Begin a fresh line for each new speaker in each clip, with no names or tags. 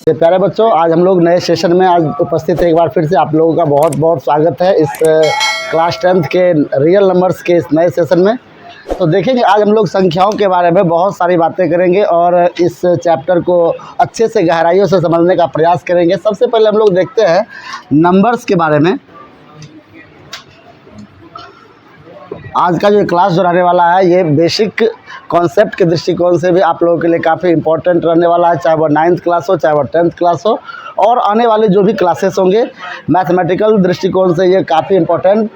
प्यारे बच्चों, आज हम लोग नए सेशन में आज उपस्थित है। एक बार फिर से आप लोगों का बहुत बहुत स्वागत है इस क्लास 10th के रियल नंबर्स के इस नए सेशन में। तो देखेंगे आज हम लोग संख्याओं के बारे में बहुत सारी बातें करेंगे और इस चैप्टर को अच्छे से गहराइयों से समझने का प्रयास करेंगे। सबसे पहले हम लोग देखते हैं नंबर्स के बारे में। आज का जो क्लास जो रहने वाला है ये बेसिक कॉन्सेप्ट के दृष्टिकोण से भी आप लोगों के लिए काफ़ी इंपॉर्टेंट रहने वाला है, चाहे वो 9th क्लास हो चाहे वो 10th क्लास हो, और आने वाले जो भी क्लासेस होंगे मैथमेटिकल दृष्टिकोण से ये काफ़ी इंपॉर्टेंट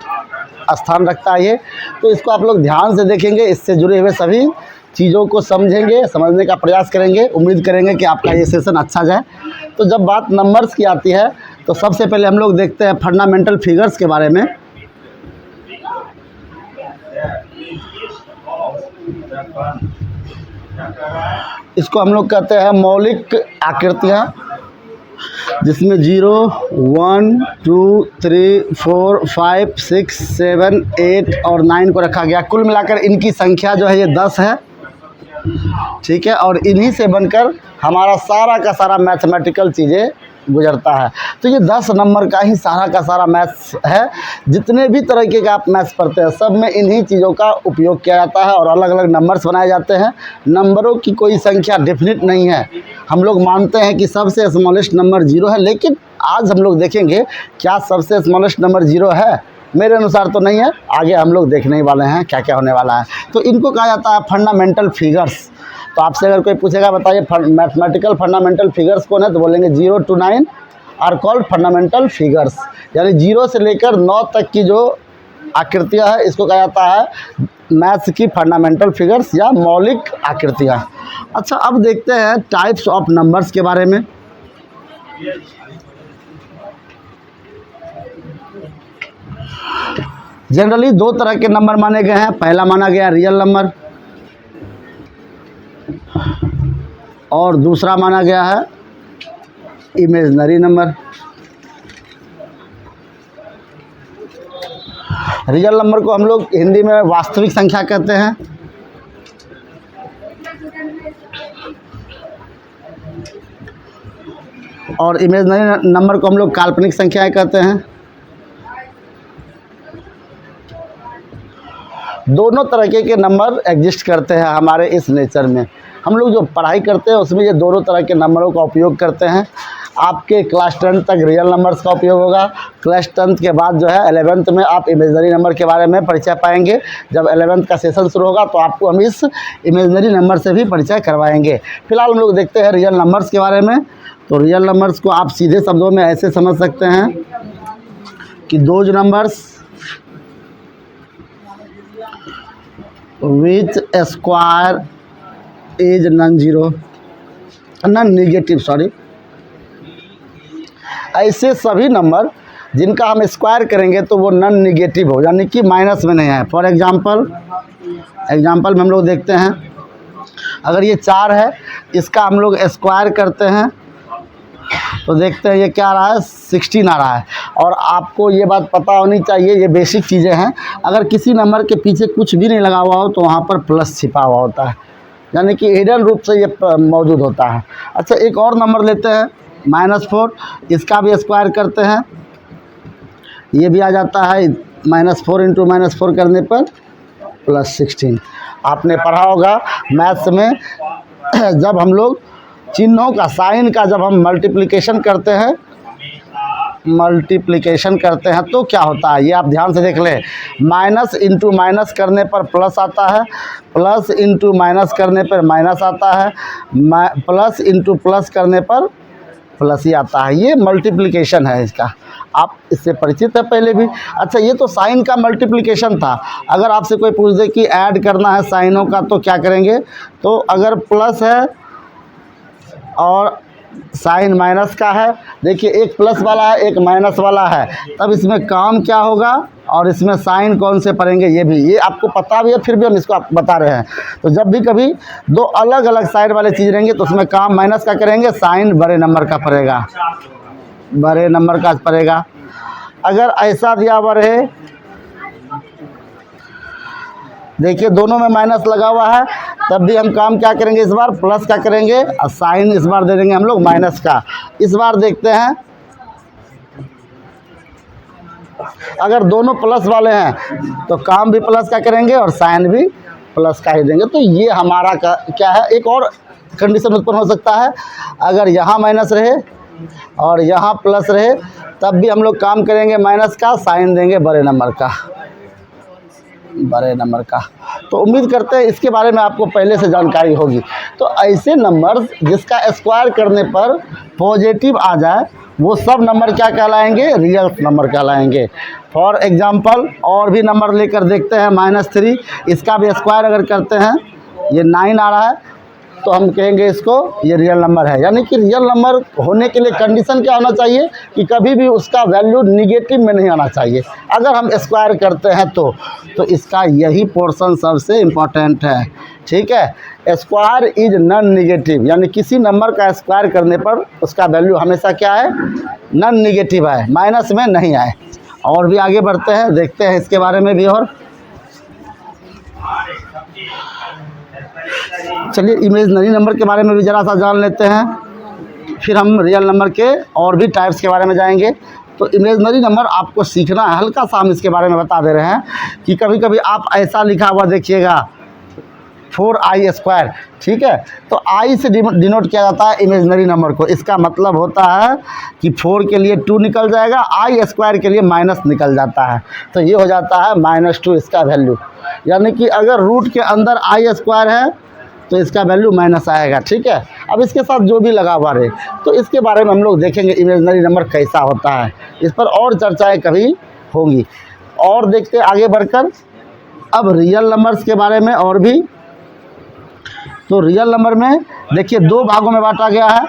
स्थान रखता है ये। तो इसको आप लोग ध्यान से देखेंगे, इससे जुड़े हुए सभी चीज़ों को समझेंगे, समझने का प्रयास करेंगे। उम्मीद करेंगे कि आपका ये सेशन अच्छा जाए। तो जब बात नंबर्स की आती है तो सबसे पहले हम लोग देखते हैं फंडामेंटल फिगर्स के बारे में। इसको हम लोग कहते हैं मौलिक आकृतियाँ, जिसमें 0, 1, 2, 3, 4, 5, 6, 7, 8 और 9 को रखा गया। कुल मिलाकर इनकी संख्या जो है ये 10 है, ठीक है। और इन्हीं से बनकर हमारा सारा का सारा मैथमेटिकल चीज़ें गुजरता है। तो ये 10 नंबर का ही सारा का सारा मैथ्स है। जितने भी तरीके का आप मैथ्स पढ़ते हैं सब में इन्हीं चीज़ों का उपयोग किया जाता है और अलग अलग नंबर्स बनाए जाते हैं। नंबरों की कोई संख्या डेफिनिट नहीं है। हम लोग मानते हैं कि सबसे स्मॉलेस्ट नंबर 0 है, लेकिन आज हम लोग देखेंगे क्या सबसे स्मॉलेस्ट नंबर 0 है। मेरे अनुसार तो नहीं है, आगे हम लोग देखने ही वाले हैं क्या क्या होने वाला है। तो इनको कहा जाता है फंडामेंटल फिगर्स। तो आपसे अगर कोई पूछेगा बताइए मैथमेटिकल फंडामेंटल फिगर्स कौन है, तो बोलेंगे 0 to 9 are called fundamental figures. यानी 0 से लेकर 9 तक की जो आकृतियां है इसको कहा जाता है मैथ्स की फंडामेंटल फिगर्स या मौलिक आकृतियां। अच्छा, अब देखते हैं टाइप्स ऑफ नंबर्स के बारे में। जनरली 2 तरह के नंबर माने गए हैं। पहला माना गया रियल नंबर और दूसरा माना गया है इमेजिनरी नंबर। रियल नंबर को हम लोग हिंदी में वास्तविक संख्या कहते हैं और इमेजिनरी नंबर को हम लोग काल्पनिक संख्याएं कहते हैं। दोनों तरीके के नंबर एग्जिस्ट करते हैं हमारे इस नेचर में। हम लोग जो पढ़ाई करते हैं उसमें ये दोनों तरह के नंबरों का उपयोग करते हैं। आपके क्लास 10 तक रियल नंबर्स का उपयोग होगा। क्लास 10 के बाद जो है 11th में आप इमेजिनरी नंबर के बारे में परिचय पाएंगे। जब 11th का सेशन शुरू होगा तो आपको हम इस इमेजिनरी नंबर से भी परिचय करवाएंगे। फिलहाल हम लोग देखते हैं रियल नंबर्स के बारे में। तो रियल नंबर्स को आप सीधे शब्दों में ऐसे समझ सकते हैं कि those numbers which square is non negative, ऐसे सभी नंबर जिनका हम स्क्वायर करेंगे तो वो नॉन निगेटिव हो, यानी कि माइनस में नहीं है। फॉर एग्जांपल में हम लोग देखते हैं, अगर ये 4 है इसका हम लोग स्क्वायर करते हैं तो देखते हैं ये क्या आ रहा है, 16 आ रहा है। और आपको ये बात पता होनी चाहिए, ये बेसिक चीज़ें हैं। अगर किसी नंबर के पीछे कुछ भी नहीं लगा हुआ हो तो वहाँ पर प्लस छिपा हुआ होता है, यानी कि हिडन रूप से ये मौजूद होता है। अच्छा, एक और नंबर लेते हैं -4, इसका भी स्क्वायर करते हैं, ये भी आ जाता है -4 इंटू -4 करने पर +16। आपने पढ़ा होगा मैथ्स में जब हम लोग चिन्हों का साइन का जब हम मल्टीप्लिकेशन करते हैं तो क्या होता है, ये आप ध्यान से देख लें। माइनस इंटू माइनस करने पर प्लस आता है, प्लस इंटू माइनस करने पर माइनस आता है, प्लस इंटू प्लस करने पर प्लस ही आता है। ये मल्टीप्लिकेशन है इसका, आप इससे परिचित है पहले भी। अच्छा, ये तो साइन का मल्टीप्लिकेशन था। अगर आपसे कोई पूछ दे कि ऐड करना है साइनों का तो क्या करेंगे, तो अगर प्लस है और साइन माइनस का है, देखिए एक प्लस वाला है एक माइनस वाला है, तब इसमें काम क्या होगा और इसमें साइन कौन से पड़ेंगे ये आपको पता भी है, फिर भी हम इसको आप बता रहे हैं। तो जब भी कभी 2 अलग अलग साइड वाले चीज़ रहेंगे तो उसमें काम माइनस का करेंगे, साइन बड़े नंबर का पड़ेगा। अगर ऐसा दिया हुआ रहे, देखिए दोनों में माइनस लगा हुआ है, तब भी हम काम क्या करेंगे, इस बार प्लस का करेंगे और साइन इस बार दे देंगे हम लोग माइनस का। इस बार देखते हैं, अगर दोनों प्लस वाले हैं तो काम भी प्लस का करेंगे और साइन भी प्लस का ही देंगे। तो ये हमारा क्या है, एक और कंडीशन उत्पन्न हो सकता है, अगर यहाँ माइनस रहे और यहाँ प्लस रहे तब भी हम लोग काम करेंगे माइनस का, साइन देंगे बड़े नंबर का। तो उम्मीद करते हैं इसके बारे में आपको पहले से जानकारी होगी। तो ऐसे नंबर जिसका स्क्वायर करने पर पॉजिटिव आ जाए वो सब नंबर क्या कहलाएंगे, रियल नंबर कहलाएंगे। फॉर एग्जांपल और भी नंबर लेकर देखते हैं, -3, इसका भी स्क्वायर अगर करते हैं ये 9 आ रहा है तो हम कहेंगे इसको ये रियल नंबर है। यानी कि रियल नंबर होने के लिए कंडीशन क्या होना चाहिए कि कभी भी उसका वैल्यू निगेटिव में नहीं आना चाहिए। अगर हम स्क्वायर करते हैं तो इसका यही पोर्शन सबसे इम्पॉर्टेंट है, ठीक है। स्क्वायर इज नॉन निगेटिव, यानी किसी नंबर का स्क्वायर करने पर उसका वैल्यू हमेशा क्या है, नॉन निगेटिव है, माइनस में नहीं आए। और भी आगे बढ़ते हैं, देखते हैं इसके बारे में भी। और चलिए इमेजनरी नंबर के बारे में भी ज़रा सा जान लेते हैं, फिर हम रियल नंबर के और भी टाइप्स के बारे में जाएंगे। तो इमेजनरी नंबर आपको सीखना है, हल्का सा हम इसके बारे में बता दे रहे हैं कि कभी कभी आप ऐसा लिखा हुआ देखिएगा 4i², ठीक है। तो i से डिनोट किया जाता है इमेजनरी नंबर को। इसका मतलब होता है कि 4 के लिए 2 निकल जाएगा, i² के लिए माइनस निकल जाता है, तो ये हो जाता है -2 इसका वैल्यू। यानी कि अगर रूट के अंदर i² है तो इसका वैल्यू माइनस आएगा, ठीक है। अब इसके साथ जो भी लगा हुआ रहे, तो इसके बारे में हम लोग देखेंगे इमेजनरी नंबर कैसा होता है, इस पर और चर्चाएँ कभी होंगी। और देखते आगे बढ़कर अब रियल नंबर्स के बारे में और भी। तो रियल नंबर में देखिए 2 भागों में बांटा गया है,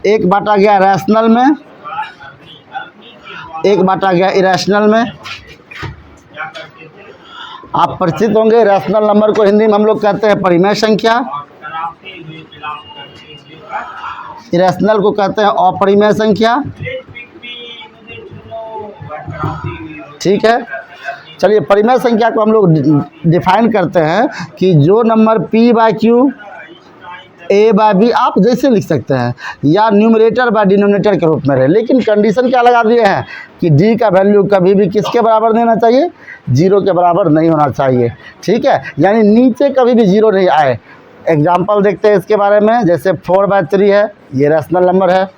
एक बांटा गया रैशनल में, एक बांटा गया इरेशनल में। आप परिचित होंगे, रैशनल नंबर को हिंदी में हम लोग कहते हैं परिमेय संख्या, इरेशनल को कहते हैं अपरिमेय संख्या, ठीक है। चलिए परिमेय संख्या को हम लोग डिफाइन करते हैं कि जो नंबर p/q a/b आप जैसे लिख सकते हैं, या न्यूमरेटर बाय डिनोमिनेटर के रूप में रहे, लेकिन कंडीशन क्या लगा दिए हैं कि d का वैल्यू कभी भी किसके बराबर नहीं होना चाहिए, 0 के बराबर नहीं होना चाहिए, ठीक है। यानी नीचे कभी भी 0 नहीं आए। एग्जाम्पल देखते हैं इसके बारे में, जैसे 4/3 है, ये रैशनल नंबर है,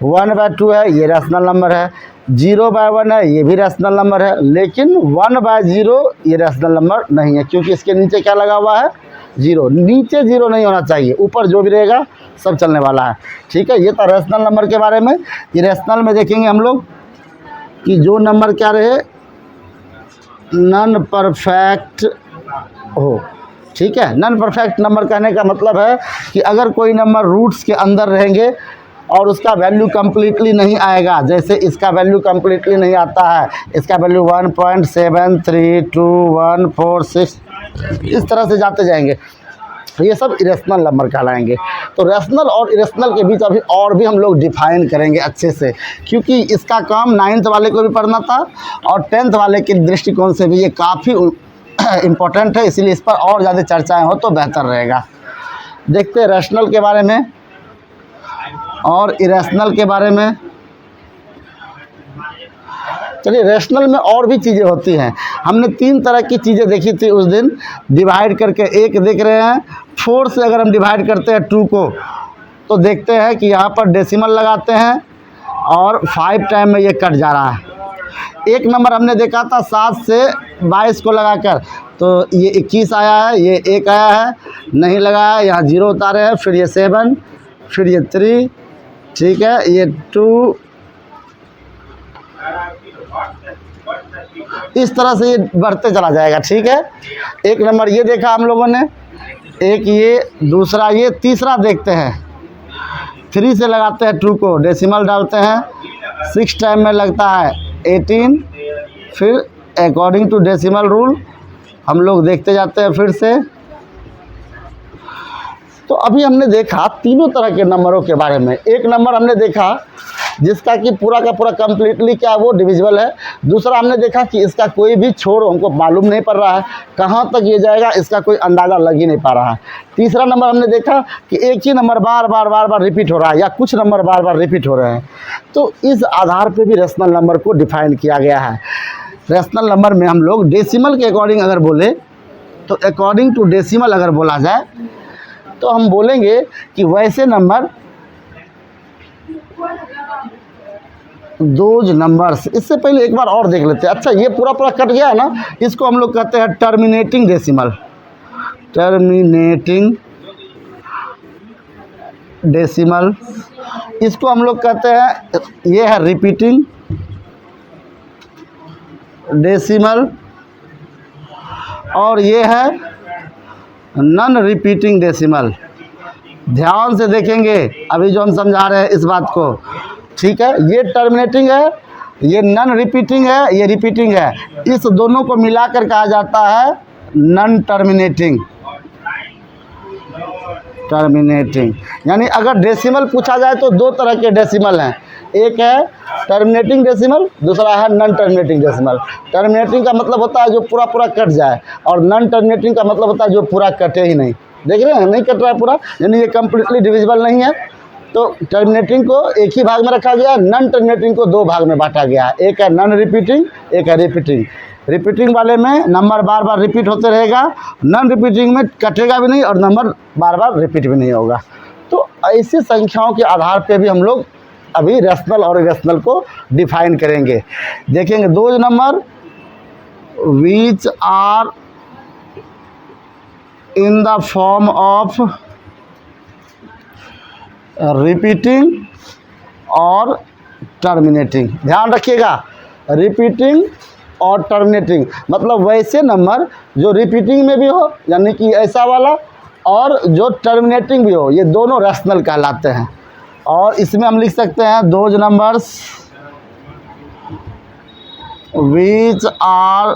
1/2 है, ये रैशनल नंबर है, 0/1 है, ये भी रैशनल नंबर है, लेकिन 1/0 ये रैशनल नंबर नहीं है, क्योंकि इसके नीचे क्या लगा हुआ है, 0। नीचे 0 नहीं होना चाहिए, ऊपर जो भी रहेगा सब चलने वाला है, ठीक है। ये तो रैशनल नंबर के बारे में। इरेशनल में देखेंगे हम लोग कि जो नंबर क्या रहे, नॉन परफेक्ट हो, ठीक है। नॉन परफेक्ट नंबर कहने का मतलब है कि अगर कोई नंबर रूट्स के अंदर रहेंगे और उसका वैल्यू कम्प्लीटली नहीं आएगा, जैसे इसका वैल्यू कम्प्लीटली नहीं आता है, इसका वैल्यू 1.7321446 इस तरह से जाते जाएंगे, ये सब इरेशनल नंबर कहलाएंगे। तो रैशनल और इरेशनल के बीच अभी और भी हम लोग डिफाइन करेंगे अच्छे से, क्योंकि इसका काम 9th वाले को भी पढ़ना था और 10th वाले के दृष्टिकोण से भी ये काफ़ी इम्पोर्टेंट है, इसीलिए इस पर और ज़्यादा चर्चाएँ हो तो बेहतर रहेगा। देखते हैं रैशनल के बारे में और इरेशनल के बारे में। चलिए रैशनल में और भी चीज़ें होती हैं। हमने 3 तरह की चीज़ें देखी थी उस दिन, डिवाइड करके। एक देख रहे हैं 4 से अगर हम डिवाइड करते हैं 2 को, तो देखते हैं कि यहाँ पर डेसिमल लगाते हैं और 5 टाइम में ये कट जा रहा है। एक नंबर हमने देखा था 7 से 22 को लगाकर, तो ये 21 आया है, ये 1 आया है, नहीं लगाया, यहाँ 0 उतारे हैं, फिर ये 7, फिर ये 3, ठीक है, ये 2, इस तरह से ये बढ़ते चला जाएगा, ठीक है। एक नंबर ये देखा हम लोगों ने, एक ये, दूसरा ये, तीसरा देखते हैं 3 से लगाते हैं 2 को, डेसिमल डालते हैं, 6 टाइम में लगता है 18, फिर अकॉर्डिंग टू डेसिमल रूल हम लोग देखते जाते हैं फिर से। तो अभी हमने देखा तीनों तरह के नंबरों के बारे में। एक नंबर हमने देखा जिसका कि पूरा का पूरा कम्प्लीटली क्या है वो डिविजिबल है। दूसरा हमने देखा कि इसका कोई भी छोर हमको मालूम नहीं पड़ रहा है, कहाँ तक ये जाएगा इसका कोई अंदाज़ा लग ही नहीं पा रहा है। तीसरा नंबर हमने देखा कि एक ही नंबर बार बार रिपीट हो रहा है या कुछ नंबर बार बार रिपीट हो रहे हैं। तो इस आधार पे भी रेशनल नंबर को डिफाइन किया गया है। रेशनल नंबर में हम लोग डेसिमल के अकॉर्डिंग अगर बोले तो अकॉर्डिंग टू डेसिमल अगर बोला जाए तो हम बोलेंगे कि वैसे नंबर दोज नंबर्स। इससे पहले एक बार और देख लेते हैं। अच्छा, ये पूरा पूरा कट गया है ना, इसको हम लोग कहते हैं टर्मिनेटिंग डेसिमल। टर्मिनेटिंग डेसिमल, इसको हम लोग कहते हैं, ये है रिपीटिंग डेसिमल और ये है नॉन रिपीटिंग डेसिमल। ध्यान से देखेंगे अभी जो हम समझा रहे हैं इस बात को, ठीक है। ये टर्मिनेटिंग है, ये नॉन रिपीटिंग है, ये रिपीटिंग है। इस दोनों को मिलाकर कहा जाता है नॉन टर्मिनेटिंग। टर्मिनेटिंग यानी अगर डेसिमल पूछा जाए तो दो तरह के डेसिमल हैं, एक है टर्मिनेटिंग डेसिमल, दूसरा है नॉन टर्मिनेटिंग डेसिमल। टर्मिनेटिंग का मतलब होता है जो पूरा पूरा कट जाए और नॉन टर्मिनेटिंग का मतलब होता है जो पूरा कटे ही नहीं। देख रहे हैं, नहीं कट रहा है पूरा, यानी ये कम्प्लीटली डिविजिबल नहीं है। तो टर्मिनेटिंग को एक ही भाग में रखा गया, नॉन टर्मिनेटिंग को दो भाग में बांटा गया है, एक है नॉन रिपीटिंग, एक है रिपीटिंग। रिपीटिंग वाले में नंबर बार बार रिपीट होते रहेगा, नॉन रिपीटिंग में कटेगा भी नहीं और नंबर बार बार रिपीट भी नहीं होगा। तो ऐसी संख्याओं के आधार पे भी हम लोग अभी रेशनल और इरेशनल को डिफाइन करेंगे। देखेंगे दो number which are in the form of repeating और टर्मिनेटिंग। ध्यान रखिएगा, रिपीटिंग और टर्मिनेटिंग मतलब वैसे नंबर जो रिपीटिंग में भी हो यानी कि ऐसा वाला, और जो टर्मिनेटिंग भी हो, ये दोनों रेशनल कहलाते हैं। और इसमें हम लिख सकते हैं those numbers which are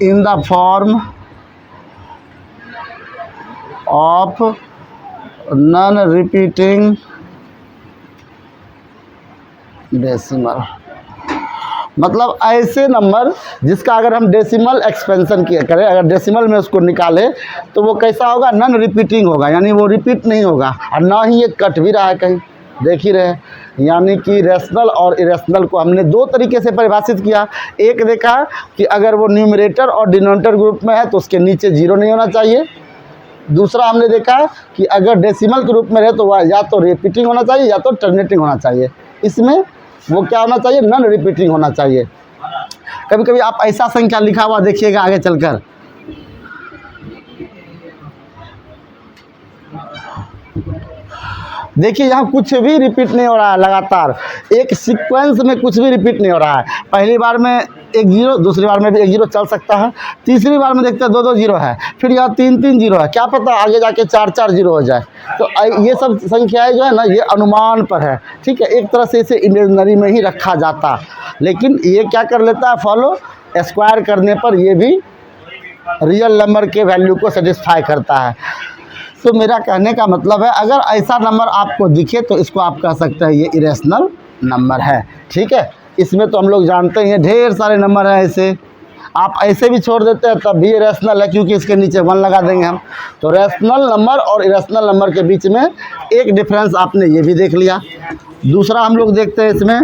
in the form of non repeating decimal. मतलब ऐसे नंबर जिसका अगर हम डेसिमल एक्सपेंशन किया करें, अगर डेसिमल में उसको निकालें तो वो कैसा होगा, नॉन रिपीटिंग होगा, यानी वो रिपीट नहीं होगा और ना ही ये कट भी रहा है कहीं, देख ही रहे। यानी कि रेशनल और इरेशनल को हमने दो तरीके से परिभाषित किया। एक देखा कि अगर वो न्यूमरेटर और डिनोमिनेटर ग्रुप में है तो उसके नीचे जीरो नहीं होना चाहिए। दूसरा हमने देखा कि अगर डेसिमल के रूप में रहे तो वह या तो रिपीटिंग होना चाहिए या तो टर्मिनेटिंग होना चाहिए। इसमें वो क्या होना चाहिए, नॉन रिपीटिंग होना चाहिए। कभी कभी आप ऐसा संख्या लिखा हुआ देखिएगा आगे चलकर, देखिए यहाँ कुछ भी रिपीट नहीं हो रहा है, लगातार एक सीक्वेंस में कुछ भी रिपीट नहीं हो रहा है। पहली बार में एक जीरो, दूसरी बार में भी एक जीरो चल सकता है, तीसरी बार में देखते हैं दो दो जीरो है, फिर यहाँ तीन तीन जीरो है, क्या पता आगे जाके चार चार जीरो हो जाए। तो ये सब संख्याएं जो है ना, ये अनुमान पर है, ठीक है। एक तरह से इसे इमेजिनरी में ही रखा जाता, लेकिन ये क्या कर लेता है, फॉलो स्क्वायर करने पर ये भी रियल नंबर के वैल्यू को सेटिस्फाई करता है। तो मेरा कहने का मतलब है, अगर ऐसा नंबर आपको दिखे तो इसको आप कह सकते हैं ये इरेशनल नंबर है, ठीक है। इसमें तो हम लोग जानते हैं ढेर सारे नंबर हैं ऐसे, आप ऐसे भी छोड़ देते हैं तब भी ये रेशनल है, क्योंकि इसके नीचे वन लगा देंगे हम। तो रेशनल नंबर और इरेशनल नंबर के बीच में एक डिफरेंस आपने ये भी देख लिया। दूसरा हम लोग देखते हैं इसमें,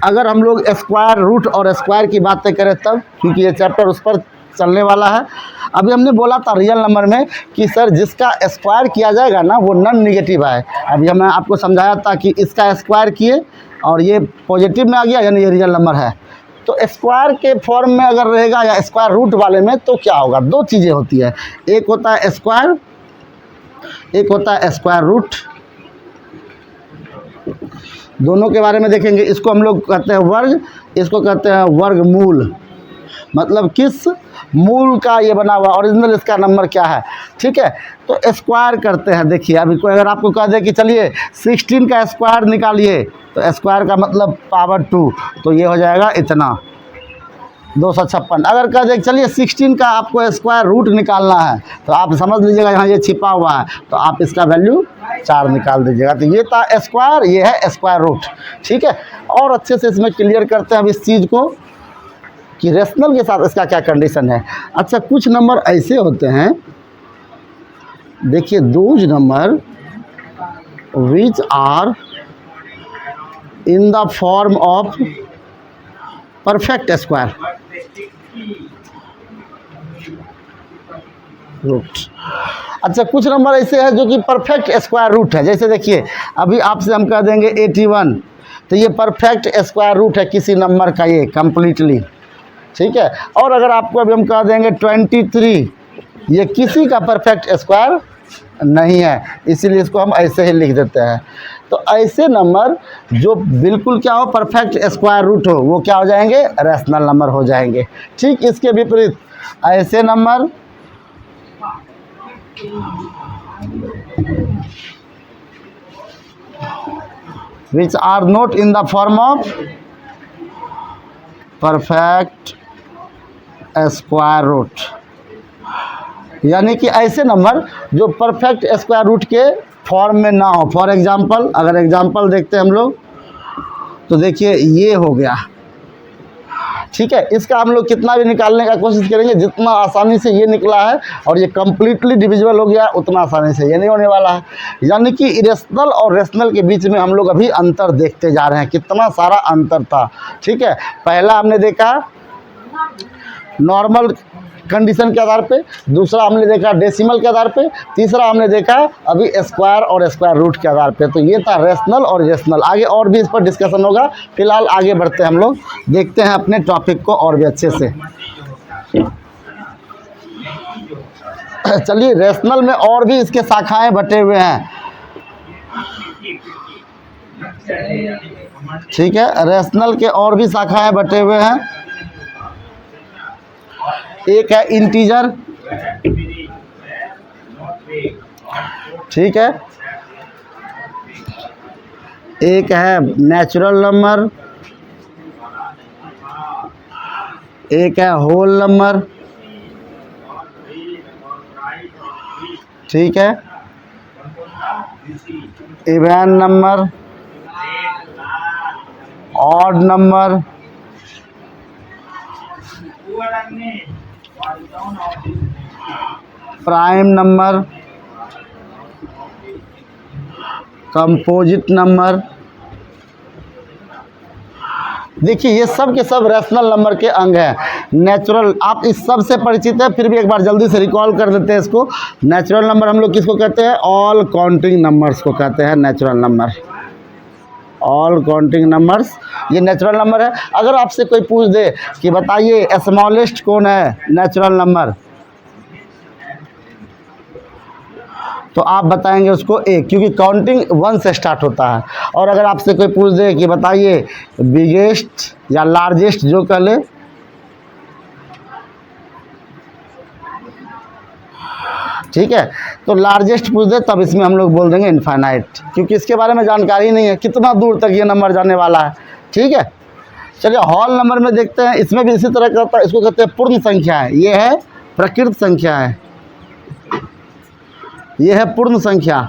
अगर हम लोग स्क्वायर रूट और स्क्वायर की बातें करें तब, क्योंकि ये चैप्टर उस पर चलने वाला है। अभी हमने बोला था रियल नंबर में कि सर जिसका स्क्वायर किया जाएगा ना वो नॉन निगेटिव है। अभी मैं आपको समझाया था कि इसका स्क्वायर किए और ये पॉजिटिव में आ गया, यानी ये रियल नंबर है। तो स्क्वायर के फॉर्म में अगर रहेगा या स्क्वायर रूट वाले में तो क्या होगा, दो चीज़ें होती है, एक होता है स्क्वायर, एक होता है स्क्वायर रूट। दोनों के बारे में देखेंगे। इसको हम लोग कहते हैं वर्ग, इसको कहते हैं वर्गमूल। मतलब किस मूल का ये बना हुआ, ओरिजिनल इसका नंबर क्या है, ठीक है। तो स्क्वायर करते हैं। देखिए अभी कोई अगर आपको कह दे कि चलिए 16 का स्क्वायर निकालिए, तो स्क्वायर का मतलब पावर 2, तो ये हो जाएगा इतना, 256। अगर कह दे चलिए 16 का आपको स्क्वायर रूट निकालना है, तो आप समझ लीजिएगा यहाँ ये छिपा हुआ है, तो आप इसका वैल्यू 4 निकाल दीजिएगा। तो ये था स्क्वायर, ये है स्क्वायर रूट। ठीक है, और अच्छे से इसमें क्लियर करते हैं अब इस चीज़ को कि रेशनल के साथ इसका क्या कंडीशन है। अच्छा, कुछ नंबर ऐसे होते हैं, देखिए, those number which are in the form of perfect square root. अच्छा, कुछ नंबर ऐसे हैं जो कि परफेक्ट स्क्वायर रूट है। जैसे देखिए, अभी आपसे हम कह देंगे 81, तो ये परफेक्ट स्क्वायर रूट है किसी नंबर का, ये कम्प्लीटली। ठीक है, और अगर आपको अभी हम कह देंगे 23, ये किसी का परफेक्ट स्क्वायर नहीं है, इसीलिए इसको हम ऐसे ही लिख देते हैं। तो ऐसे नंबर जो बिल्कुल क्या हो, परफेक्ट स्क्वायर रूट हो, वो क्या हो जाएंगे, रैशनल नंबर हो जाएंगे। ठीक इसके विपरीत ऐसे number which are not in the form of perfect square root, यानी कि ऐसे नंबर जो परफेक्ट स्क्वायर रूट के फॉर्म में ना हो। फॉर एग्जांपल, अगर एग्जांपल देखते हैं हम लोग, तो देखिए ये हो गया। ठीक है, इसका हम लोग कितना भी निकालने का कोशिश करेंगे, जितना आसानी से ये निकला है और ये कम्प्लीटली डिविजिबल हो गया, उतना आसानी से ये नहीं होने वाला है। यानी कि इरेशनल और रेशनल के बीच में हम लोग अभी अंतर देखते जा रहे हैं, कितना सारा अंतर था। ठीक है, पहला हमने देखा नॉर्मल कंडीशन के आधार पे, दूसरा हमने देखा डेसिमल के आधार पे, तीसरा हमने देखा अभी स्क्वायर और स्क्वायर रूट के आधार पे। तो ये था रेशनल और इरेशनल। आगे और भी इस पर डिस्कशन होगा, फिलहाल आगे बढ़ते हैं हम लोग, देखते हैं अपने टॉपिक को और भी अच्छे से। चलिए, रेशनल में और भी इसके शाखाएं बटे हुए हैं। ठीक है, रेशनल के और भी शाखाएं बटे हुए हैं। एक है इंटीजर, ठीक है, एक है नेचुरल नंबर, एक है होल नंबर, ठीक है, even number, odd number, prime number, composite number. देखिए, ये सब के सब रैशनल नंबर के अंग हैं। नेचुरल, आप इस सब से परिचित हैं, फिर भी एक बार जल्दी से रिकॉल कर देते हैं इसको। नेचुरल नंबर हम लोग किसको कहते हैं, ऑल काउंटिंग नंबर्स को कहते हैं natural number. All counting numbers ये नेचुरल नंबर है। अगर आपसे कोई पूछ दे कि बताइए स्मॉलेस्ट कौन है नेचुरल नंबर, तो आप बताएंगे उसको एक, क्योंकि काउंटिंग 1 से स्टार्ट होता है। और अगर आपसे कोई पूछ दे कि बताइए बिगेस्ट या लार्जेस्ट, जो कह ले, ठीक है, तो लार्जेस्ट पूछ दे, तब इसमें हम लोग बोल देंगे इनफाइनाइट, क्योंकि इसके बारे में जानकारी नहीं है कितना दूर तक ये नंबर जाने वाला है। ठीक है, चलिए होल नंबर में देखते हैं। इसमें भी इसी तरह का होता है, इसको कहते हैं पूर्ण संख्या है। ये है प्रकृत संख्या है, ये है पूर्ण संख्या।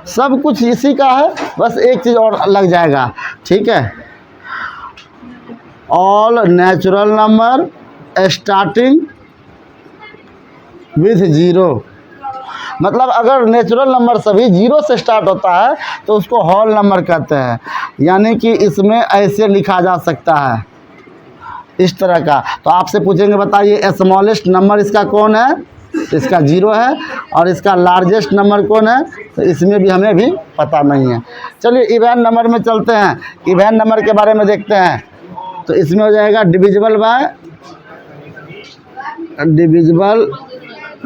सब कुछ इसी का है, बस एक चीज़ और लग जाएगा। ठीक है, all natural number starting with 0, मतलब अगर नेचुरल नंबर सभी 0 से स्टार्ट होता है तो उसको होल नंबर कहते हैं। यानी कि इसमें ऐसे लिखा जा सकता है, इस तरह का। तो आपसे पूछेंगे बताइए स्मॉलेस्ट नंबर इसका कौन है, इसका 0 है, और इसका लार्जेस्ट नंबर कौन है, तो इसमें भी हमें भी पता नहीं है। चलिए इवन नंबर में चलते हैं, इवन नंबर के बारे में देखते हैं। तो इसमें हो जाएगा डिविजिबल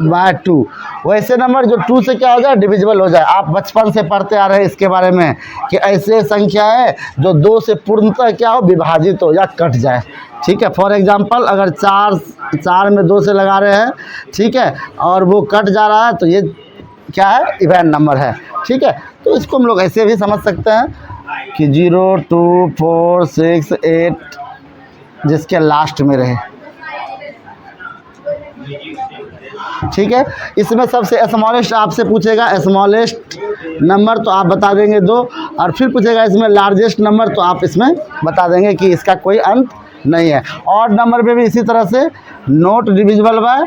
बाय 2। वैसे नंबर जो 2 से क्या हो जाए, डिविजिबल हो जाए। आप बचपन से पढ़ते आ रहे हैं इसके बारे में कि ऐसे संख्या है जो 2 से पूर्णतः क्या हो, विभाजित हो या कट जाए। ठीक है, फॉर एग्जांपल अगर 4 में 2 से लगा रहे हैं, ठीक है, और वो कट जा रहा है, तो ये क्या है, इवन नंबर है। ठीक है, तो इसको हम लोग ऐसे भी समझ सकते हैं कि 0 2 4 6 8 जिसके लास्ट में रहे, ठीक है। इसमें सबसे स्मॉलेस्ट आपसे पूछेगा स्मॉलेस्ट नंबर, तो आप बता देंगे 2, और फिर पूछेगा इसमें लार्जेस्ट नंबर, तो आप इसमें बता देंगे कि इसका कोई अंत नहीं है। ऑड नंबर पे भी इसी तरह से नॉट डिविजिबल बाय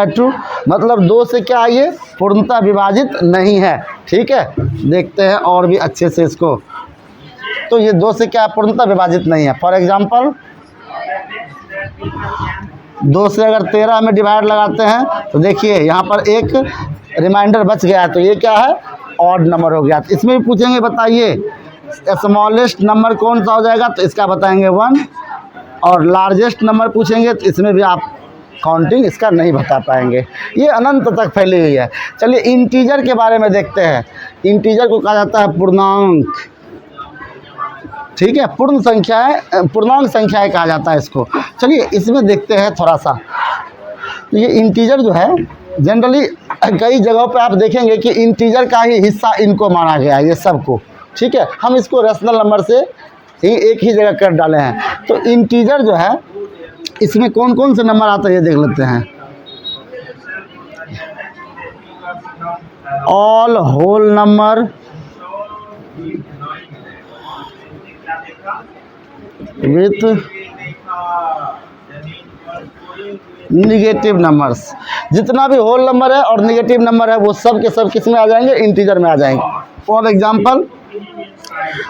2, मतलब 2 से क्या है, ये पूर्णतः विभाजित नहीं है, ठीक है। देखते हैं और भी अच्छे से इसको, तो ये 2 से क्या पूर्णतः विभाजित नहीं है। फॉर एग्जांपल 2 से अगर 13 में डिवाइड लगाते हैं तो देखिए यहाँ पर एक रिमाइंडर बच गया है, तो ये क्या है, ऑड नंबर हो गया। तो इसमें भी पूछेंगे बताइए स्मॉलेस्ट नंबर कौन सा हो जाएगा, तो इसका बताएंगे 1, और लार्जेस्ट नंबर पूछेंगे तो इसमें भी आप काउंटिंग इसका नहीं बता पाएंगे, ये अनंत तक फैली हुई है। चलिए इंटीजर के बारे में देखते हैं। इंटीजर को कहा जाता है पूर्णांक, ठीक है, पूर्णांक संख्याएं कहा जाता है इसको। चलिए इसमें देखते हैं थोड़ा सा। तो ये इंटीजर जो है जनरली कई जगहों पे आप देखेंगे कि इंटीजर का ही हिस्सा इनको माना गया है, ये सबको, ठीक है। हम इसको रेशनल नंबर से ही एक ही जगह कर डाले हैं। तो इंटीजर जो है इसमें कौन कौन से नंबर आते हैं ये देख लेते हैं। All whole number with negative numbers, जितना भी होल नंबर है और निगेटिव नंबर है वो सब के सब किस में आ जाएंगे, इंटीजर में आ जाएंगे। फॉर एग्जांपल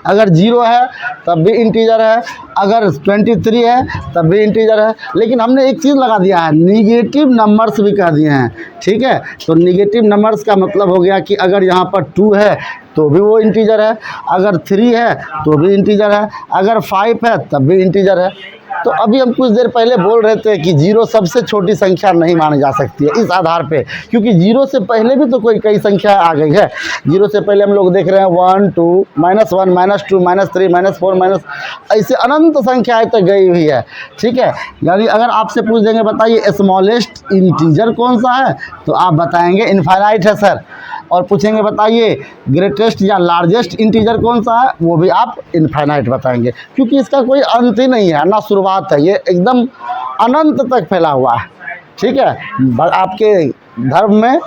अगर 0 है तब भी इंटीजर है, अगर 23 है तब भी इंटीजर है। लेकिन हमने एक चीज़ लगा दिया है, निगेटिव नंबर्स भी कह दिए हैं, ठीक है। तो निगेटिव नंबर्स का मतलब हो गया कि अगर यहाँ पर 2 है तो भी वो इंटीजर है, अगर 3 है तो भी इंटीजर है, अगर 5 है तब भी इंटीजर है। तो अभी हम कुछ देर पहले बोल रहे थे कि 0 सबसे छोटी संख्या नहीं मानी जा सकती है इस आधार पे, क्योंकि 0 से पहले भी तो कोई कई संख्या आ गई है। 0 से पहले हम लोग देख रहे हैं 1 2 -1 -2 -3 -4 ऐसे अनंत संख्याएं तक गई हुई है, ठीक है। यानी अगर आपसे पूछ देंगे बताइए स्मॉलेस्ट इंटीजर कौन सा है, तो आप बताएंगे इनफाइनाइट है सर। और पूछेंगे बताइए ग्रेटेस्ट या लार्जेस्ट इंटीजर कौन सा है, वो भी आप इनफाइनाइट बताएंगे, क्योंकि इसका कोई अंत ही नहीं है, ना शुरुआत है, ये एकदम अनंत तक फैला हुआ है, ठीक है। आपके धर्म में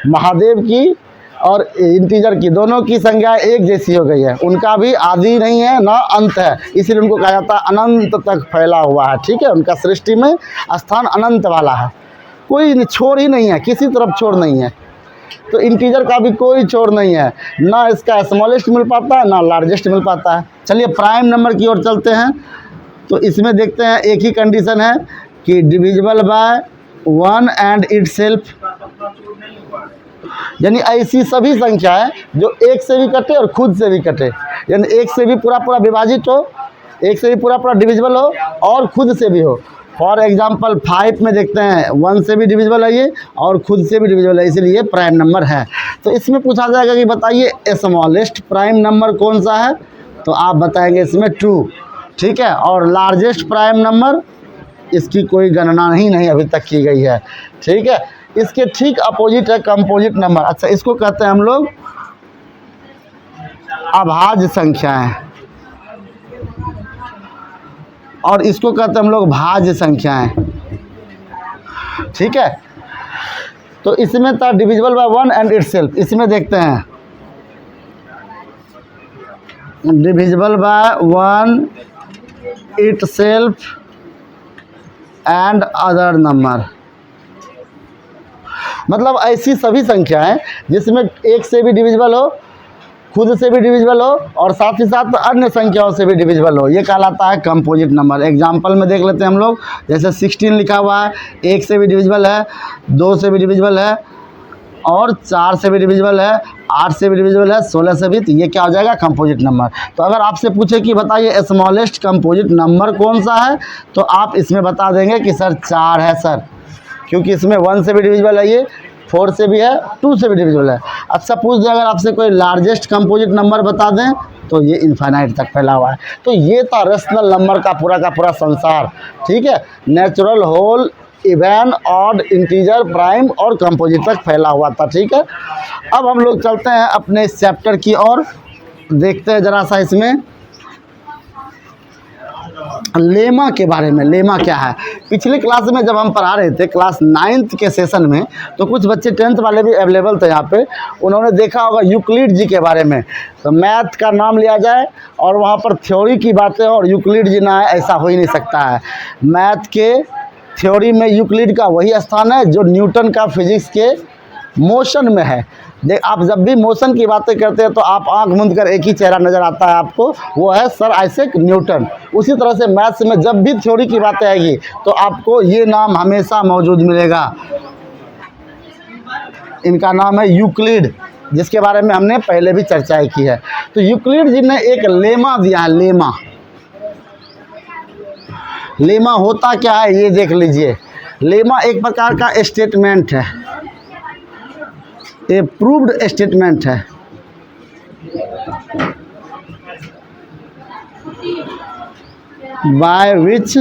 महादेव की और इंटीजर की दोनों की संख्या एक जैसी हो गई है, उनका भी आदि नहीं है ना अंत है, इसीलिए उनको कहा जाता है अनंत तक फैला हुआ है, ठीक है। उनका सृष्टि में स्थान अनंत वाला है, कोई छोर ही नहीं है, किसी तरफ छोर नहीं है। तो इंटीजर का भी कोई छोर नहीं है, ना इसका स्मॉलेस्ट मिल पाता है ना लार्जेस्ट मिल पाता है। चलिए प्राइम नंबर की ओर चलते हैं। तो इसमें देखते हैं एक ही कंडीशन है कि डिविजिबल बाय 1 एंड इटसेल्फ, यानी ऐसी सभी संख्या है जो एक से भी कटे और खुद से भी कटे, यानी एक से भी पूरा विभाजित हो, एक से भी पूरा डिविजिबल हो और खुद से भी हो। फॉर एग्जांपल 5 में देखते हैं 1 से भी डिविजिबल है ये और खुद से भी डिविजिबल है, इसलिए प्राइम नंबर है। तो इसमें पूछा जाएगा कि बताइए स्मॉलेस्ट प्राइम नंबर कौन सा है, तो आप बताएंगे इसमें 2, ठीक है। और लार्जेस्ट प्राइम नंबर, इसकी कोई गणना नहीं अभी तक की गई है, ठीक है। इसके ठीक अपोजिट है कंपोजिट नंबर। अच्छा, इसको कहते हैं हम लोग अभाज्य संख्याएं, और इसको कहते हैं हम लोग भाज्य संख्याएं, ठीक है। तो इसमें था डिविजिबल बाय 1 एंड इटसेल्फ। इसमें देखते हैं divisible by 1 itself and other number, मतलब ऐसी सभी संख्याएं जिसमें एक से भी डिविजिबल हो, खुद से भी डिविजिबल हो और साथ ही साथ अन्य संख्याओं से भी डिविजिबल हो, ये कहलाता है कंपोजिट नंबर। एग्जांपल में देख लेते हैं हम लोग, जैसे 16 लिखा हुआ है, 1 से भी डिविजिबल है, 2 से भी डिविजिबल है और 4 से भी डिविजिबल है, 8 से भी डिविजिबल है, 16 से भी, तो ये क्या हो जाएगा कंपोजिट नंबर। तो अगर आपसे पूछे कि बताइए स्मॉलेस्ट कंपोजिट नंबर कौन सा है, तो आप इसमें बता देंगे कि सर 4 है सर, क्योंकि इसमें 1 से भी डिविजिबल है, ये 4 से भी है, 2 से भी डिविजिबल है। अच्छा, पूछ दें अगर आपसे कोई लार्जेस्ट कंपोजिट नंबर बता दें, तो ये इनफाइनाइट तक फैला हुआ है। तो ये था रेशनल नंबर का पूरा संसार, ठीक है। Natural, whole, even, odd, integer, prime और कंपोजिट तक फैला हुआ था, ठीक है। अब हम लोग चलते हैं अपने इस चैप्टर की ओर। देखते हैं ज़रा सा इसमें लेमा के बारे में। लेमा क्या है? पिछले क्लास में जब हम पढ़ा रहे थे क्लास 9th के सेशन में, तो कुछ बच्चे 10th वाले भी अवेलेबल थे यहाँ पे, उन्होंने देखा होगा यूक्लिड जी के बारे में। तो मैथ का नाम लिया जाए और वहाँ पर थ्योरी की बातें और यूक्लिड जी ना है, ऐसा हो ही नहीं सकता है। मैथ के थ्योरी में यूक्लिड का वही स्थान है जो न्यूटन का फिजिक्स के मोशन में है। देख, आप जब भी मोशन की बातें करते हैं तो आप आंख मूंद कर एक ही चेहरा नज़र आता है आपको, वो है सर आइजैक न्यूटन। उसी तरह से मैथ्स में जब भी थ्योरी की बातें आएगी तो आपको ये नाम हमेशा मौजूद मिलेगा। इनका नाम है यूक्लिड, जिसके बारे में हमने पहले भी चर्चाएं की है। तो यूक्लिड जी ने एक लेमा दिया है। लेमा, लेमा होता क्या है ये देख लीजिए। लेमा एक प्रकार का स्टेटमेंट है, ए प्रूव्ड स्टेटमेंट है। बाय विच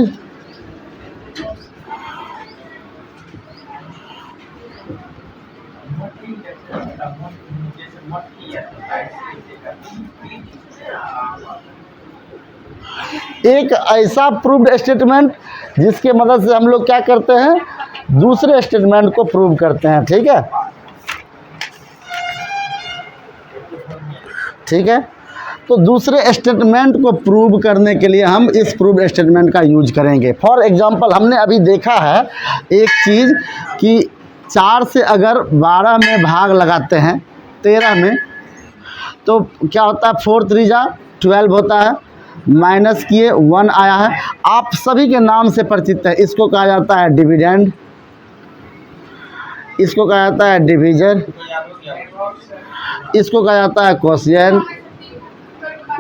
एक ऐसा प्रूव्ड स्टेटमेंट जिसके मदद से हम लोग क्या करते हैं, दूसरे स्टेटमेंट को प्रूव करते हैं। ठीक है, ठीक है। तो दूसरे स्टेटमेंट को प्रूव करने के लिए हम इस प्रूव स्टेटमेंट का यूज करेंगे। फॉर एग्जांपल, हमने अभी देखा है एक चीज़ कि 4 से अगर 12 में भाग लगाते हैं 13 में, तो क्या होता है, 4 3 जा 12 होता है। माइनस किए 1 आया है। आप सभी के नाम से परिचित है। इसको कहा जाता है डिविडेंड, इसको कहा जाता है डिवीजर, इसको कहा जाता है कोशिएंट,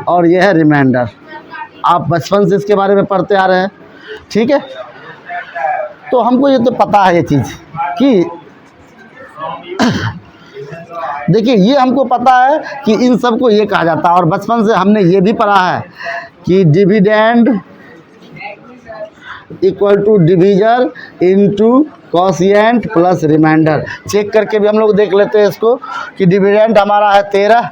और यह है रिमाइंडर। आप बचपन से इसके बारे में पढ़ते आ रहे हैं। ठीक है, तो हमको ये तो पता है ये चीज़ कि देखिए, ये हमको पता है कि इन सब को ये कहा जाता है। और बचपन से हमने ये भी पढ़ा है कि dividend equal to divisor into quotient plus remainder. Check करके भी हम लोग देख लेते हैं इसको कि डिविडेंड हमारा है 13।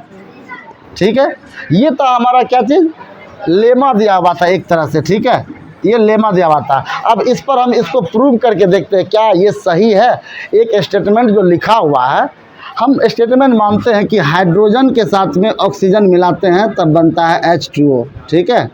ठीक है, ये तो हमारा क्या चीज़, लेमा दिया हुआ था एक तरह से। ठीक है, ये लेमा दिया हुआ था। अब इस पर हम इसको प्रूव करके देखते हैं क्या ये सही है। एक स्टेटमेंट जो लिखा हुआ है, हम स्टेटमेंट मानते हैं कि हाइड्रोजन के साथ में ऑक्सीजन मिलाते हैं तब बनता है H2O। ठीक है,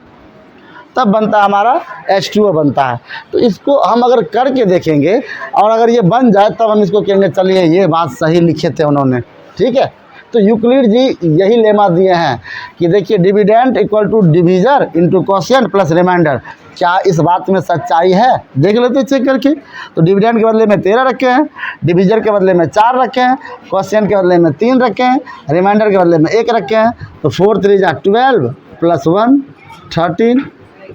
तब बनता है हमारा H2O बनता है। तो इसको हम अगर करके देखेंगे और अगर ये बन जाए तब हम इसको कहेंगे चलिए ये बात सही लिखे थे उन्होंने। ठीक है, तो यूक्लिड जी यही लेमा दिए हैं कि देखिए dividend equal to divisor into quotient plus remainder. क्या इस बात में सच्चाई है, देख लेते चेक करके। तो डिविडेंड के बदले में 13 रखे हैं, डिवीजर के बदले में 4 रखे हैं, कोशिएंट के बदले में 3 रखे हैं, रिमाइंडर के बदले में 1 रखे हैं। तो 4 3 जा 12 प्लस 1 13।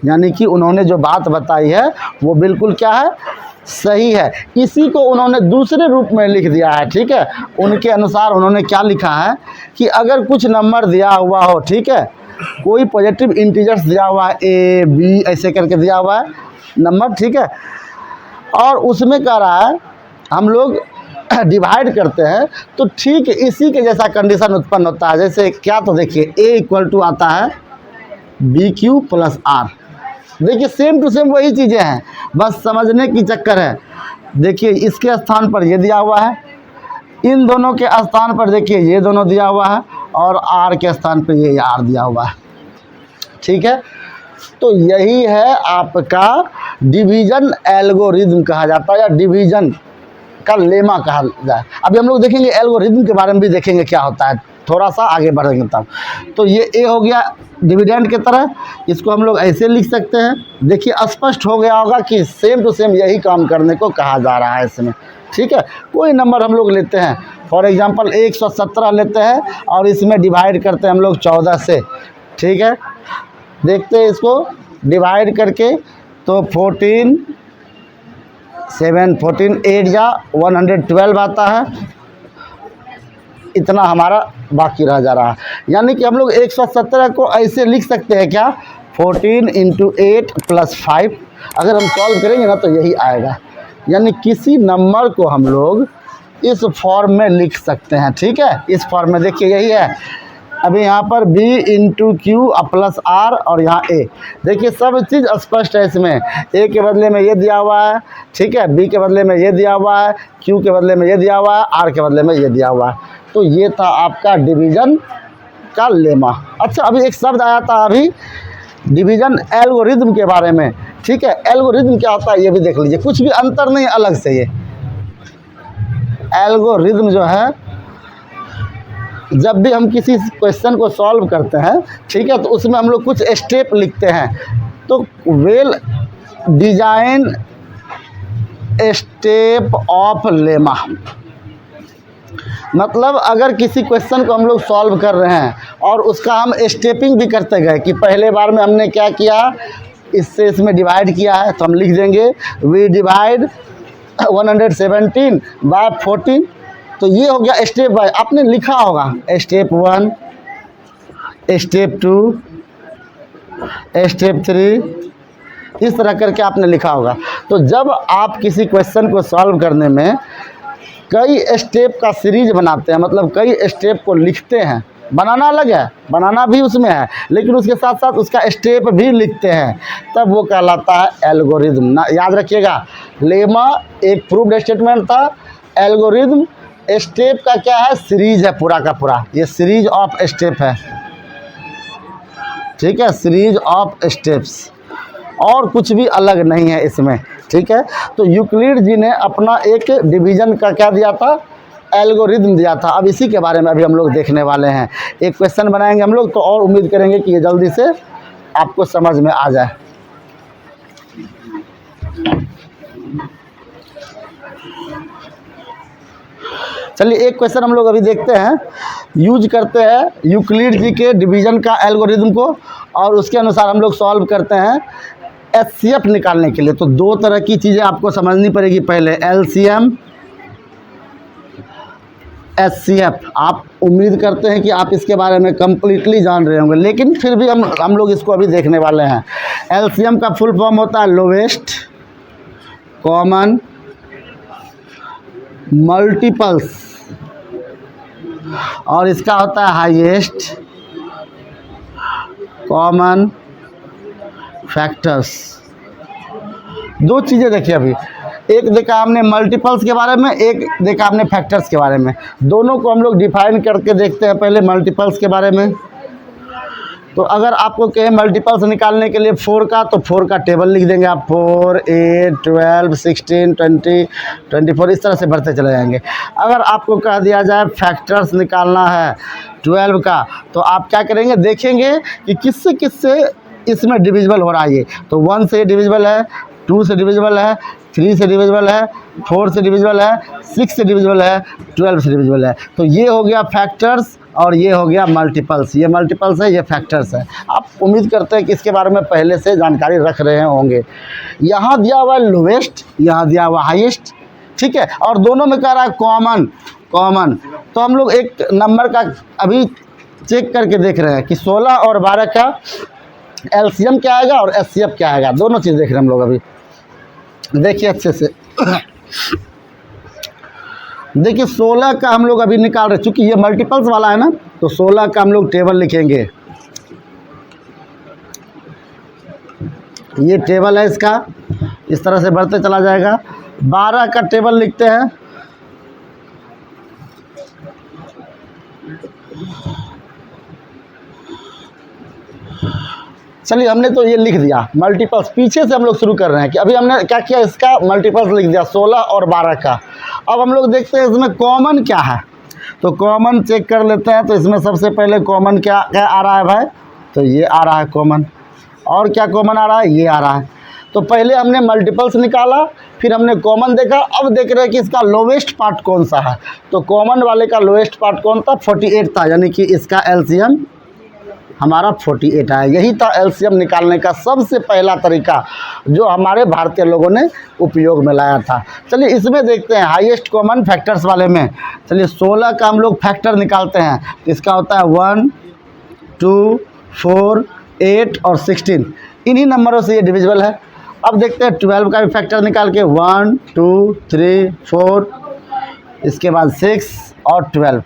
यानी कि उन्होंने जो बात बताई है वो बिल्कुल क्या है, सही है। इसी को उन्होंने दूसरे रूप में लिख दिया है। ठीक है, उनके अनुसार उन्होंने क्या लिखा है कि अगर कुछ नंबर दिया हुआ हो, ठीक है, कोई पॉजिटिव इंटीजर्स दिया हुआ है A B ऐसे करके दिया हुआ है नंबर। ठीक है, और उसमें कह रहा है हम लोग डिवाइड करते हैं तो ठीक इसी के जैसा कंडीशन उत्पन्न होता है। जैसे क्या, तो देखिए A इक्वल टू आता है BQ प्लस R। देखिए सेम टू सेम वही चीज़ें हैं, बस समझने की चक्कर है। देखिए इसके स्थान पर ये दिया हुआ है, इन दोनों के स्थान पर देखिए ये दोनों दिया हुआ है, और R के स्थान पर ये R दिया हुआ है। ठीक है, तो यही है आपका डिवीजन एल्गोरिदम कहा जाता है, या डिवीजन का लेमा कहा जाए। अभी हम लोग देखेंगे एल्गोरिदम के बारे में भी देखेंगे क्या होता है, थोड़ा सा आगे बढ़ेंगे तब। तो ये A हो गया डिविडेंड की तरह, इसको हम लोग ऐसे लिख सकते हैं। देखिए स्पष्ट हो गया होगा कि सेम टू सेम यही काम करने को कहा जा रहा है इसमें। ठीक है, कोई नंबर हम लोग लेते हैं, फॉर एग्जांपल 117 लेते हैं और इसमें डिवाइड करते हैं हम लोग 14 से। ठीक है, देखते हैं इसको डिवाइड करके, तो 14 7 14 8 जा 112 आता है। इतना हमारा बाकी रह जा रहा है। यानी कि हम लोग 117 को ऐसे लिख सकते हैं क्या, 14 × 8 + 5। अगर हम सॉल्व करेंगे ना तो यही आएगा। यानी किसी नंबर को हम लोग इस फॉर्म में लिख सकते हैं। ठीक है, इस फॉर्म में देखिए यही है अभी यहाँ पर b into Q plus r और यहाँ a। देखिए सब चीज़ स्पष्ट है इसमें। a के बदले में ये दिया हुआ है, ठीक है, b के बदले में ये दिया हुआ है, q के बदले में ये दिया हुआ है, r के बदले में ये दिया हुआ है। तो ये था आपका डिवीज़न का लेमा। अच्छा, अभी एक शब्द आया था अभी डिवीज़न एल्गोरिदम के बारे में, ठीक है। एल्गोरिदम क्या होता है ये भी देख लीजिए, कुछ भी अंतर नहीं अलग से। ये एल्गोरिदम जो है, जब भी हम किसी क्वेश्चन को सॉल्व करते हैं, ठीक है, तो उसमें हम लोग कुछ स्टेप लिखते हैं। तो well design step of lemma, मतलब अगर किसी क्वेश्चन को हम लोग सॉल्व कर रहे हैं और उसका हम स्टेपिंग भी करते गए कि पहले बार में हमने क्या किया, इससे इसमें डिवाइड किया है, तो हम लिख देंगे वी डिवाइड 117 बाय 14। तो ये हो गया स्टेप बाय, आपने लिखा होगा स्टेप 1, स्टेप 2, स्टेप 3, इस तरह करके आपने लिखा होगा। तो जब आप किसी क्वेश्चन को सॉल्व करने में कई स्टेप का सीरीज बनाते हैं, मतलब कई स्टेप को लिखते हैं, बनाना अलग है, बनाना भी उसमें है, लेकिन उसके साथ साथ उसका स्टेप भी लिखते हैं, तब वो कहलाता है एल्गोरिदम। ना याद रखिएगा, लेमा एक प्रूव्ड स्टेटमेंट था, एल्गोरिदम स्टेप का क्या है, सीरीज है पूरा का पूरा। ये सीरीज ऑफ स्टेप है, ठीक है, सीरीज ऑफ स्टेप्स, और कुछ भी अलग नहीं है इसमें, ठीक है। तो यूक्लिड जी ने अपना एक डिवीज़न का क्या दिया था, एल्गोरिदम दिया था। अब इसी के बारे में अभी हम लोग देखने वाले हैं। एक क्वेश्चन बनाएंगे हम लोग, तो और उम्मीद करेंगे कि ये जल्दी से आपको समझ में आ जाए। चलिए एक क्वेश्चन हम लोग अभी देखते हैं। यूज करते हैं यूक्लिड जी के डिवीज़न का एल्गोरिदम को, और उसके अनुसार हम लोग सॉल्व करते हैं एचसीएफ निकालने के लिए। तो दो तरह की चीज़ें आपको समझनी पड़ेगी, पहले एलसीएम, एचसीएफ। आप उम्मीद करते हैं कि आप इसके बारे में कम्प्लीटली जान रहे होंगे, लेकिन फिर भी हम लोग इसको अभी देखने वाले हैं। एलसीएम का फुल फॉर्म होता है लोवेस्ट कॉमन मल्टीपल्स, और इसका होता है हाईएस्ट कॉमन फैक्टर्स। दो चीज़ें देखिए अभी, एक देखा हमने मल्टीपल्स के बारे में, एक देखा हमने फैक्टर्स के बारे में। दोनों को हम लोग डिफाइन करके देखते हैं पहले मल्टीपल्स के बारे में। तो अगर आपको कहें मल्टीपल्स निकालने के लिए 4 का, तो 4 का टेबल लिख देंगे आप, 4, 8, 12, 16, 20, 24, इस तरह से बढ़ते चले जाएंगे। अगर आपको कह दिया जाए फैक्टर्स निकालना है 12 का, तो आप क्या करेंगे, देखेंगे कि किससे किससे इसमें डिविजिबल हो रहा है। ये तो 1 से डिविजिबल है, 2 से डिविजिबल है, 3 से डिविजिबल है, 4 से डिविजिबल है, 6 से डिविजिबल है, 12 से डिविजिबल है। तो ये हो गया फैक्टर्स और ये हो गया मल्टीपल्स। ये मल्टीपल्स है, ये फैक्टर्स है। आप उम्मीद करते हैं कि इसके बारे में पहले से जानकारी रख रहे होंगे। यहाँ दिया हुआ है लोवेस्ट, यहाँ दिया हुआ हाईएस्ट, ठीक है, और दोनों में कह रहा है कॉमन कॉमन। तो हम लोग एक नंबर का अभी चेक करके देख रहे हैं कि 16 और 12 का एलसीएम क्या आएगा और एचसीएफ क्या आएगा। दोनों चीज़ देख रहे हैं हम लोग अभी। देखिए अच्छे से, देखिए 16 का हम लोग अभी निकाल रहे, चूँकि ये मल्टीपल्स वाला है ना, तो 16 का हम लोग टेबल लिखेंगे। ये टेबल है इसका, इस तरह से बढ़ते चला जाएगा। 12 का टेबल लिखते हैं। चलिए हमने तो ये लिख दिया मल्टीपल्स। पीछे से हम लोग शुरू कर रहे हैं कि अभी हमने क्या किया, इसका मल्टीपल्स लिख दिया 16 और 12 का। अब हम लोग देखते हैं इसमें कॉमन क्या है, तो कॉमन चेक कर लेते हैं। तो इसमें सबसे पहले कॉमन क्या क्या आ रहा है भाई, तो ये आ रहा है कॉमन। और क्या कॉमन आ रहा है, ये आ रहा है। तो पहले हमने मल्टीपल्स निकाला, फिर हमने कॉमन देखा। अब देख रहे हैं कि इसका लोवेस्ट पार्ट कौन सा है। तो कॉमन वाले का लोवेस्ट पार्ट कौन था, 48 था, यानी कि इसका एलसीएम हमारा 48 आया। यही था एलसीएम निकालने का सबसे पहला तरीका जो हमारे भारतीय लोगों ने उपयोग में लाया था। चलिए इसमें देखते हैं हाईएस्ट कॉमन फैक्टर्स वाले में। चलिए 16 का हम लोग फैक्टर निकालते हैं। इसका होता है 1, 2, 4, 8 और 16। इन्हीं नंबरों से ये डिविजिबल है। अब देखते हैं 12 का भी फैक्टर निकाल के, 1, 2, 3, 4, इसके बाद 6 और 12।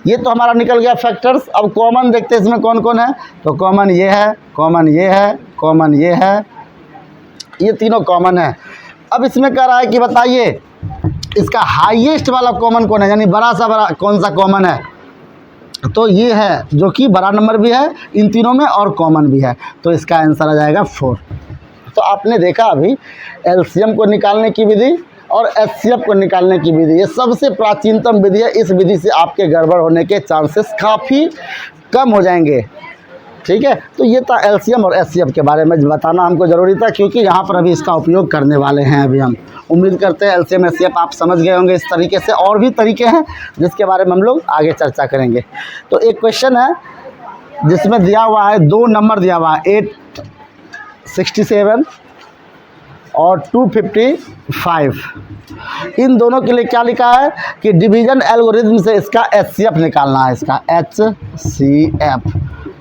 ये तो हमारा निकल गया फैक्टर्स। अब कॉमन देखते हैं इसमें कौन कौन है। तो कॉमन ये है, कॉमन ये है, कॉमन ये है, ये तीनों कॉमन है। अब इसमें कह रहा है कि बताइए इसका हाईएस्ट वाला कॉमन कौन है, यानी बड़ा सा बड़ा कौन सा कॉमन है। तो ये है जो कि बड़ा नंबर भी है इन तीनों में और कॉमन भी है। तो इसका आंसर आ जाएगा 4। तो आपने देखा अभी एलसीएम को निकालने की विधि और एचसीएफ को निकालने की विधि, ये सबसे प्राचीनतम विधि है। इस विधि से आपके गड़बड़ होने के चांसेस काफ़ी कम हो जाएंगे। ठीक है, तो ये था एलसीएम और एचसीएफ के बारे में बताना हमको ज़रूरी था, क्योंकि यहाँ पर अभी इसका उपयोग करने वाले हैं। अभी हम उम्मीद करते हैं एलसीएम एचसीएफ आप समझ गए होंगे इस तरीके से। और भी तरीके हैं जिसके बारे में हम लोग आगे चर्चा करेंगे। तो एक क्वेश्चन है जिसमें दिया हुआ है 2 नंबर दिया हुआ है 867 और 255। इन दोनों के लिए क्या लिखा है कि डिवीज़न एल्गोरिथम से इसका एचसीएफ निकालना है, इसका एचसीएफ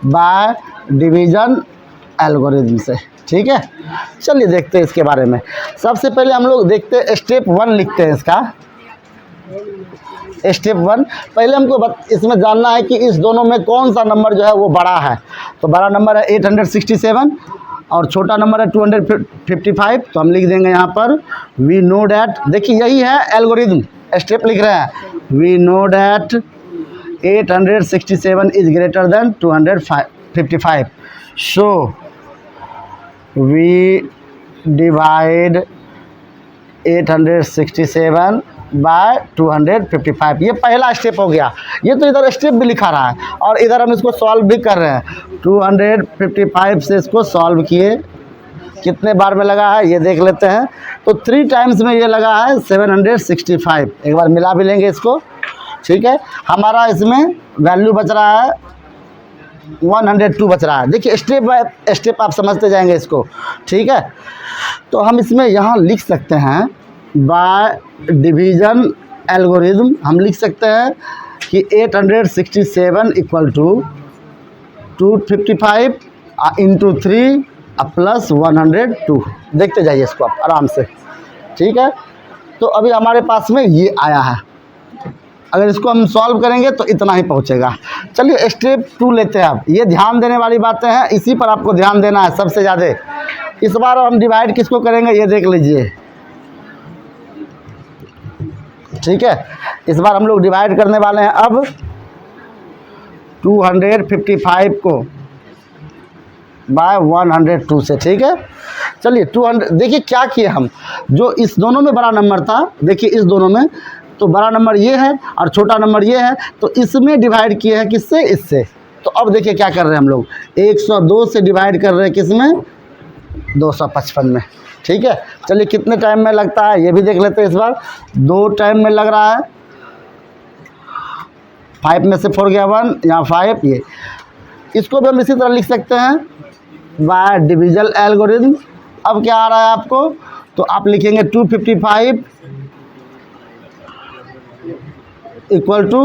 बाय डिवीज़न एल्गोरिथम से। ठीक है, चलिए देखते हैं इसके बारे में। सबसे पहले हम लोग देखते हैं स्टेप 1 लिखते हैं इसका। स्टेप 1 पहले हमको इसमें जानना है कि इस दोनों में कौन सा नंबर जो है वो बड़ा है। तो बड़ा नंबर है 867 और छोटा नंबर है 255। तो हम लिख देंगे यहाँ पर वी नो डैट, देखिए यही है एल्गोरिथम, स्टेप लिख रहे हैं। We know that 867 is greater than 255, so we divide 867 by 255। ये पहला स्टेप हो गया। ये तो इधर स्टेप भी लिखा रहा है और इधर हम इसको सॉल्व भी कर रहे हैं। 255 से इसको सॉल्व किए, कितने बार में लगा है ये देख लेते हैं। तो 3 टाइम्स में ये लगा है 765। एक बार मिला भी लेंगे इसको। ठीक है, हमारा इसमें वैल्यू बच रहा है 102 बच रहा है। देखिए स्टेप बाय स्टेप आप समझते जाएंगे इसको। ठीक है, तो हम इसमें यहाँ लिख सकते हैं बाय डिवीज़न एल्गोरिथम। हम लिख सकते हैं कि 867 इक्वल टू 255 इंटू 3 प्लस 102। देखते जाइए इसको आप आराम से। ठीक है, तो अभी हमारे पास में ये आया है। अगर इसको हम सॉल्व करेंगे तो इतना ही पहुंचेगा। चलिए स्टेप 2 लेते हैं। अब ये ध्यान देने वाली बातें हैं, इसी पर आपको ध्यान देना है सबसे ज़्यादा। इस बार हम डिवाइड किसको करेंगे ये देख लीजिए। ठीक है, इस बार हम लोग डिवाइड करने वाले हैं अब 255 को बाय 102 से। ठीक है, चलिए 200 देखिए क्या किए हम, जो इस दोनों में बड़ा नंबर था, देखिए इस दोनों में तो बड़ा नंबर ये है और छोटा नंबर ये है, तो इसमें डिवाइड किए हैं किससे, इससे। तो अब देखिए क्या कर रहे हैं हम लोग, 102 से डिवाइड कर रहे हैं किसमें, 255 में। ठीक है, चलिए कितने टाइम में लगता है ये भी देख लेते हैं इस बार। 2 टाइम में लग रहा है। 5 में से 4 गया 1, यहाँ 5। ये इसको भी हम इसी तरह लिख सकते हैं बाय डिवीज़न एल्गोरिथम। अब क्या आ रहा है आपको, तो आप लिखेंगे 255 इक्वल टू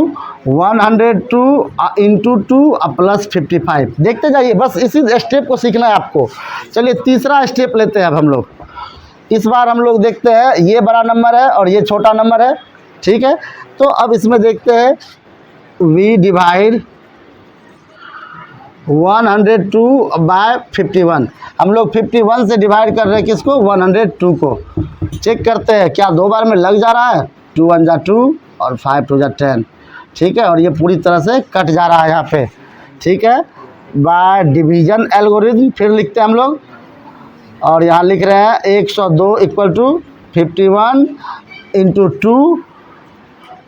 102 इंटू 2 प्लस 55। देखते जाइए, बस इसी स्टेप को सीखना है आपको। चलिए तीसरा स्टेप लेते हैं अब हम लोग। इस बार हम लोग देखते हैं ये बड़ा नंबर है और ये छोटा नंबर है। ठीक है, तो अब इसमें देखते हैं वी डिवाइड 102 बाय 51। हम लोग 51 से डिवाइड कर रहे हैं किसको, 102 को। चेक करते हैं क्या 2 बार में लग जा रहा है। 2 1 जा 2 और 5 2 जा 10। ठीक है, और ये पूरी तरह से कट जा रहा है यहाँ पे। ठीक है, बाय डिवीज़न एल्गोरिथम फिर लिखते हैं हम लोग, और यहाँ लिख रहे हैं 102 इक्वल टू 51 इंटू 2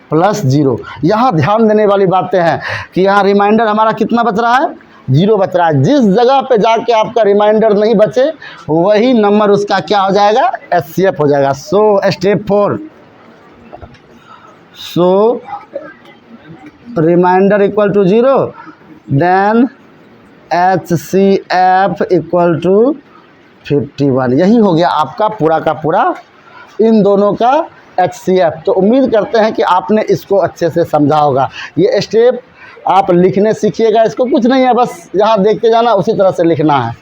प्लस 0। यहाँ ध्यान देने वाली बातें हैं कि यहाँ रिमाइंडर हमारा कितना बच रहा है, 0 बच रहा है। जिस जगह पे जाके आपका रिमाइंडर नहीं बचे वही नंबर उसका क्या हो जाएगा, एचसीएफ हो जाएगा। So step 4, so remainder equal to 0 then HCF equal to 51। यही हो गया आपका पूरा का पूरा इन दोनों का एचसीएफ। तो उम्मीद करते हैं कि आपने इसको अच्छे से समझा होगा। ये स्टेप आप लिखने सीखिएगा, इसको कुछ नहीं है, बस यहाँ देखते जाना, उसी तरह से लिखना है।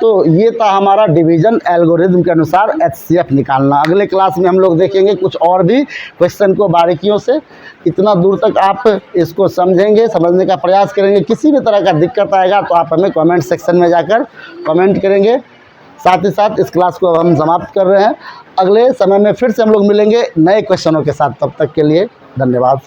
तो ये था हमारा डिवीज़न एल्गोरिथम के अनुसार HCF निकालना। अगले क्लास में हम लोग देखेंगे कुछ और भी क्वेश्चन को बारीकियों से। इतना दूर तक आप इसको समझेंगे, समझने का प्रयास करेंगे। किसी भी तरह का दिक्कत आएगा तो आप हमें कमेंट सेक्शन में जाकर कमेंट करेंगे। साथ ही साथ इस क्लास को अब हम समाप्त कर रहे हैं। अगले समय में फिर से हम लोग मिलेंगे नए क्वेश्चनों के साथ। तब तक के लिए धन्यवाद।